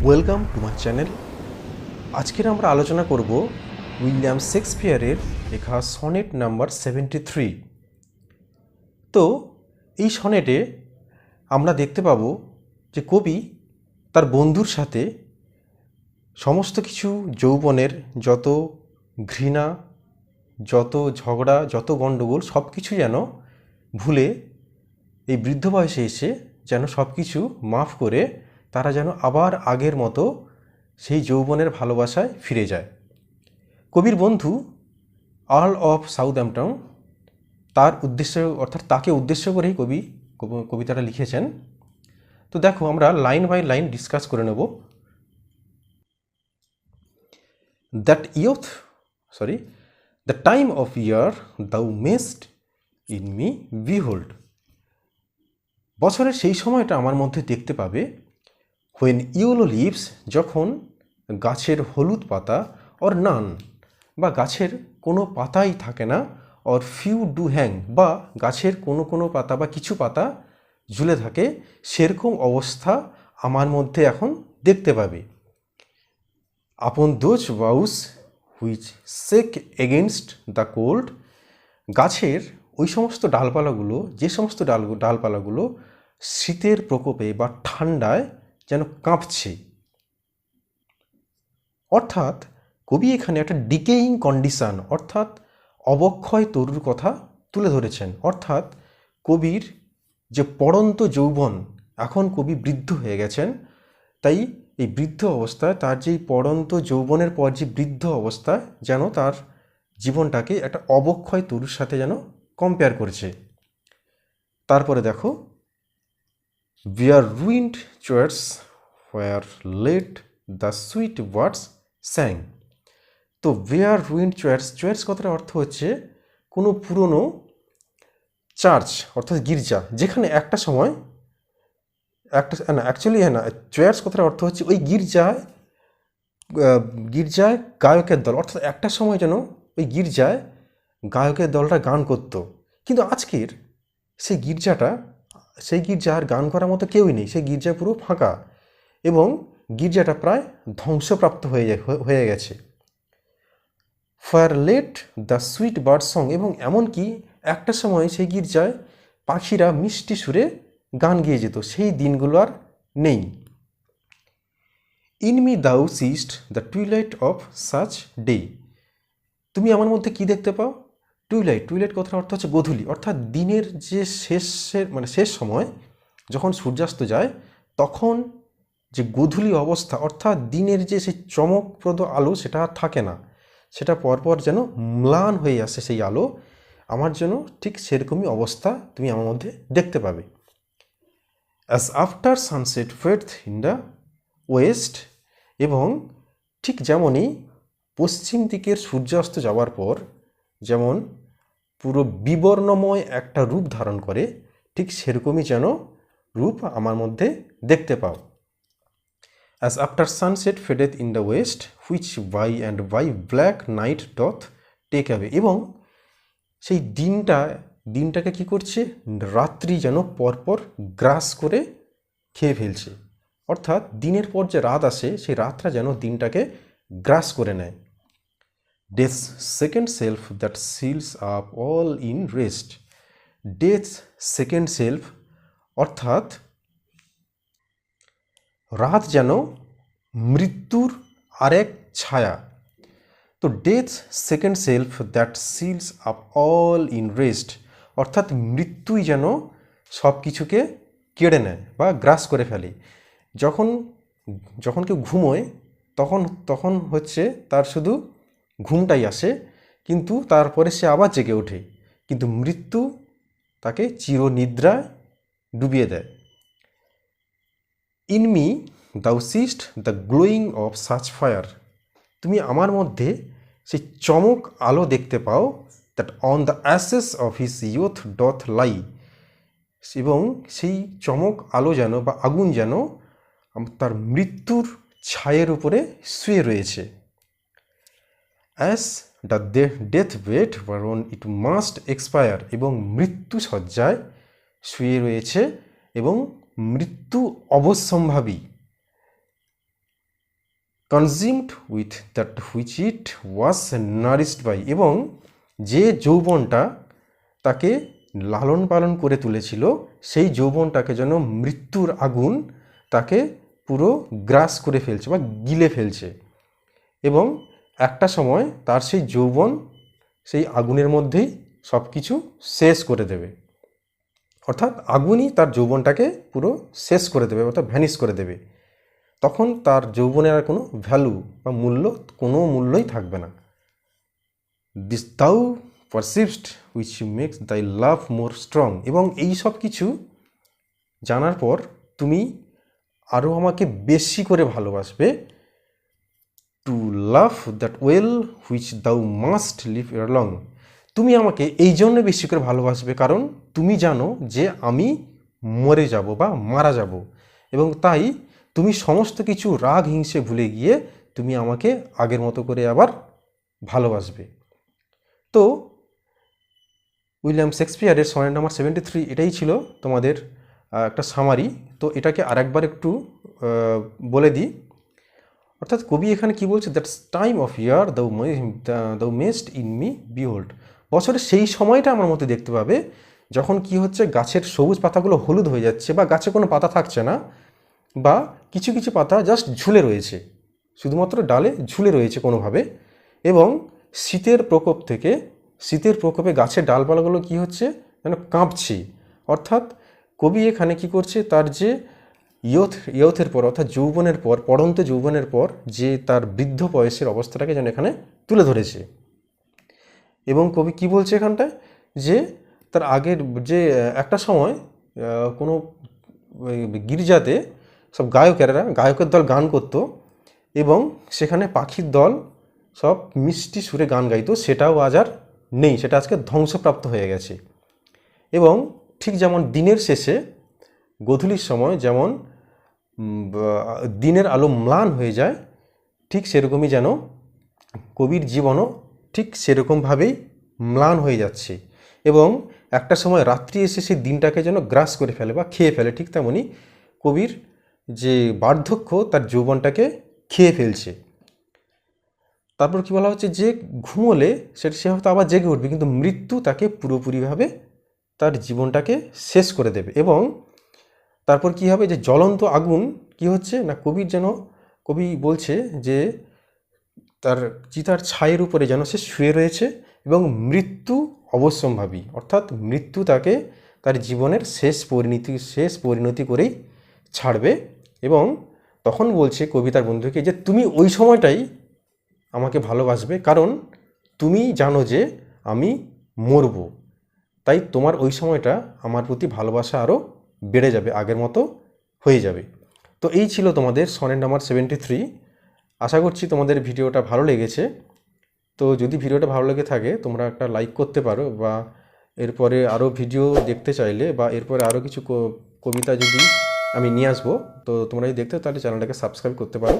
Welcome to my channel. আজকের আমরা আলোচনা করব উইলিয়াম শেক্সপিয়ারের লেখা সনেট নাম্বার 73। তো এই সনেটে আমরা দেখতে পাবো যে কবি তার বন্ধুর সাথে সমস্ত কিছু যৌবনের যত ঘৃণা, যত ঝগড়া, যত গণ্ডগোল সব কিছু যেন ভুলে এই বৃদ্ধ বয়সে এসে যেন সব কিছু মাফ করে তারা যেন আবার আগের মতো সেই যৌবনের ভালোবাসায় ফিরে যায়। কবির বন্ধু আর্ল অফ সাউথহ্যাম্পটন তার উদ্দেশ্য অর্থাৎ তাকে উদ্দেশ্য করেই কবিতাটা লিখেছেন। তো দেখো আমরা লাইন বাই লাইন ডিসকাস করে নেব। দ্য টাইম অফ ইয়ার দাউ মেস্ট ইন মি বিহোল্ড। বছরের সেই সময়টা আমার মধ্যে দেখতে পাবে। হোয়েন ইয়েলো লিভস, যখন গাছের হলুদ পাতা, অর নান বা গাছের কোনো পাতাই থাকে না, অর ফিউ ডু হ্যাং বা গাছের কোনো কোনো পাতা বা কিছু পাতা ঝুলে থাকে, সেরকম অবস্থা আমার মধ্যে এখন দেখতে পাবে। Upon those boughs which shake against the cold, গাছের ওই সমস্ত ডালপালাগুলো, যে সমস্ত ডালপালাগুলো শীতের প্রকোপে বা ঠান্ডায় যেন কাঁপছে। অর্থাৎ কবি এখানে একটা ডিকেইং কন্ডিশন অর্থাৎ অবক্ষয় তরুর কথা তুলে ধরেছেন। অর্থাৎ কবির যে পড়ন্ত যৌবন, এখন কবি বৃদ্ধ হয়ে গেছেন, তাই এই বৃদ্ধ অবস্থায় তার যেই পড়ন্ত যৌবনের পর যে বৃদ্ধ অবস্থায় যেন তার জীবনটাকে একটা অবক্ষয় তরুর সাথে যেন কম্পেয়ার করছে। তারপরে দেখো, we are ruined churches where late the sweet words sang। তো we are ruined church কথাটার অর্থ হচ্ছে কোনো পুরনো চার্চ অর্থাৎ গির্জা, যেখানে একটা সময় চার্চ কথাটার অর্থ হচ্ছে ওই গির্জায় গায়কের দল, অর্থাৎ একটা সময় যেন ওই গির্জায় গায়কের দলটা গান করত, কিন্তু আজকের সেই গির্জার গান করার মতো কেউই নেই। সেই গির্জা পুরো ফাঁকা এবং গির্জাটা প্রায় ধ্বংসপ্রাপ্ত হয়ে গেছে। For let the sweet bird song, এবং এমনকি একটা সময় সেই গির্জায় পাখিরা মিষ্টি সুরে গান গেয়ে যেত, সেই দিনগুলো আর নেই। In me thou seest the twilight of such day, তুমি আমার মধ্যে কি দেখতে পাও? টুইলাইট কথার অর্থ হচ্ছে গোধূলি, অর্থাৎ দিনের যে শেষ সময় যখন সূর্যাস্ত যায়, তখন যে গোধূলি অবস্থা, অর্থাৎ দিনের যে সেই চমকপ্রদ আলো সেটা আর থাকে না, সেটা পরপর যেন ম্লান হয়ে আসে সেই আলো। আমার জন্য ঠিক সেরকমই অবস্থা তুমি আমার মধ্যে দেখতে পাবে। As after sunset fadeth in the west, এবং ঠিক যেমনই পশ্চিম দিকের সূর্যাস্ত যাওয়ার পর যেমন পুরো বিবর্ণময় একটা রূপ ধারণ করে, ঠিক সেরকমই যেন রূপ আমার মধ্যে দেখতে পাও। As after sunset fadeth in the west which by black night doth take away, এবং সেই দিনটাকে কি করছে? রাত্রি যেন পরপর গ্রাস করে খেয়ে ফেলছে। অর্থাৎ দিনের পর যে রাত আসে, সেই রাতটা যেন দিনটাকে গ্রাস করে নেয়। Death's second self that seals up all in rest, death's second self অর্থাৎ রাত যেন মৃত্যুর আরেক ছায়া। তো death second self that seals up all in rest, অর্থাৎ মৃত্যুই যেন সব কিছুকে কেড়ে নেয় বা গ্রাস করে ফেলে। যখন কেউ ঘুমোয় তখন হচ্ছে তার শুধু ঘুমটাই আসে, কিন্তু তারপরে সে আবার জেগে ওঠে, কিন্তু মৃত্যু তাকে চিরনিদ্রায় ডুবিয়ে দেয়। In me thou seest the glowing of such fire, তুমি আমার মধ্যে সেই চমক আলো দেখতে পাও। That on the ashes of his youth doth lie, এবং সেই চমক আলো যেন বা আগুন যেন তার মৃত্যুর ছায়ের উপরে শুয়ে রয়েছে। As the death bed whereon it must expire, এবং মৃত্যু শয্যায় শুয়ে রয়েছে এবং মৃত্যু অবশ্যম্ভাবী। Consumed with that which it was nourished by, এবং যে যৌবনটা তাকে লালন পালন করে তুলেছিল সেই যৌবনটাকে যেন মৃত্যুর আগুন তাকে পুরো গ্রাস করে ফেলছে বা গিলে ফেলছে, এবং একটা সময় তার সেই যৌবন সেই আগুনের মধ্যেই সব কিছু শেষ করে দেবে। অর্থাৎ আগুনই তার যৌবনটাকে পুরো শেষ করে দেবে, অর্থাৎ ভ্যানিশ করে দেবে। তখন তার যৌবনের আর কোনো ভ্যালু বা কোনো মূল্যই থাকবে না। দিস দাউ পারসিভড হুইচ মেক্স দাই লাভ মোর স্ট্রং, এবং এই সব কিছু জানার পর তুমি আরও আমাকে বেশি করে ভালোবাসবে। To love that well which thou must leave ere long, তুমি আমাকে এই জন্য বেশি করে ভালোবাসবে কারণ তুমি জানো যে আমি মরে যাব বা মারা যাব, এবং তাই তুমি সমস্ত কিছু রাগ হিংসে ভুলে গিয়ে তুমি আমাকে আগের মতো করে আবার ভালোবাসবে। তো উইলিয়াম শেক্সপিয়ারের সনেট নাম্বার 73 এটাই ছিল তোমাদের একটা সামারি। তো এটাকে আরেকবার একটু বলে দিই। অর্থাৎ কবি এখানে কি বলছে, দ্যাটস টাইম অফ ইয়ার দাউ মেস্ট ইন মি বিহোল্ড, বছরের সেই সময়টা আমার মধ্যে দেখতে পাবে যখন কি হচ্ছে গাছের সবুজ পাতাগুলো হলুদ হয়ে যাচ্ছে বা গাছে কোনো পাতা থাকছে না, বা কিছু কিছু পাতা জাস্ট ঝুলে রয়েছে, শুধুমাত্র ডালে ঝুলে রয়েছে কোনোভাবে, এবং শীতের প্রকোপে গাছের ডালপালাগুলো কি হচ্ছে যেন কাঁপছে। অর্থাৎ কবি এখানে কি করছে, তার যে ইয়থের পর অর্থাৎ যৌবনের পর, পড়ন্ত যৌবনের পর যে তার বৃদ্ধ বয়সের অবস্থাটাকে যেন এখানে তুলে ধরেছে। এবং কবি কি বলছে এখানটায়, যে তার আগের যে একটা সময় কোনো গির্জাতে সব গায়কের দল গান করত, এবং সেখানে পাখির দল সব মিষ্টি সুরে গান গাইতো, সেটাও আজ আর নেই, সেটা আজকে ধ্বংসপ্রাপ্ত হয়ে গেছে। এবং ঠিক যেমন দিনের শেষে গোধূলির সময় যেমন দিনের আলো ম্লান হয়ে যায়, ঠিক সেরকমই যেন কবির জীবনও ঠিক সেরকমভাবেই ম্লান হয়ে যাচ্ছে, এবং একটা সময় রাত্রি এসে সেই দিনটাকে যেন গ্রাস করে ফেলে বা খেয়ে ফেলে। ঠিক তেমনই কবির যে বার্ধক্য তার যৌবনটাকে খেয়ে ফেলছে। তারপর কি বলা হচ্ছে, যে ঘুমোলে সে হয়তো আবার জেগে উঠবে, কিন্তু মৃত্যু তাকে পুরোপুরিভাবে তার জীবনটাকে শেষ করে দেবে। এবং তারপর কি হবে, যে জ্বলন্ত আগুন কি হচ্ছে না, কবি বলছে যে তার চিতার ছায়ের উপরে যেন সে শুয়ে রয়েছে, এবং মৃত্যু অবশ্যম্ভাবী, অর্থাৎ মৃত্যু তাকে তার জীবনের শেষ পরিণতি করেই ছাড়বে। এবং তখন বলছে কবি তার বন্ধুকে যে তুমি ওই সময়টাই আমাকে ভালোবাসবে, কারণ তুমি জানো যে আমি মরব, তাই তোমার ওই সময়টা আমার প্রতি ভালোবাসা আরও বেড়ে যাবে, আগের মতো হয়ে যাবে। তো এই ছিল তোমাদের সনেট নাম্বার 73। আশা করছি তোমাদের ভিডিওটা ভালো লেগেছে। তো যদি ভিডিওটা ভালো লেগে থাকে তোমরা একটা লাইক করতে পারো, বা এরপরে আরও ভিডিও দেখতে চাইলে বা এরপরে আরও কিছু কবিতা যদি আমি নিয়ে আসবো, তো তোমরা যদি দেখতে তাহলে চ্যানেলটাকে সাবস্ক্রাইব করতে পারো।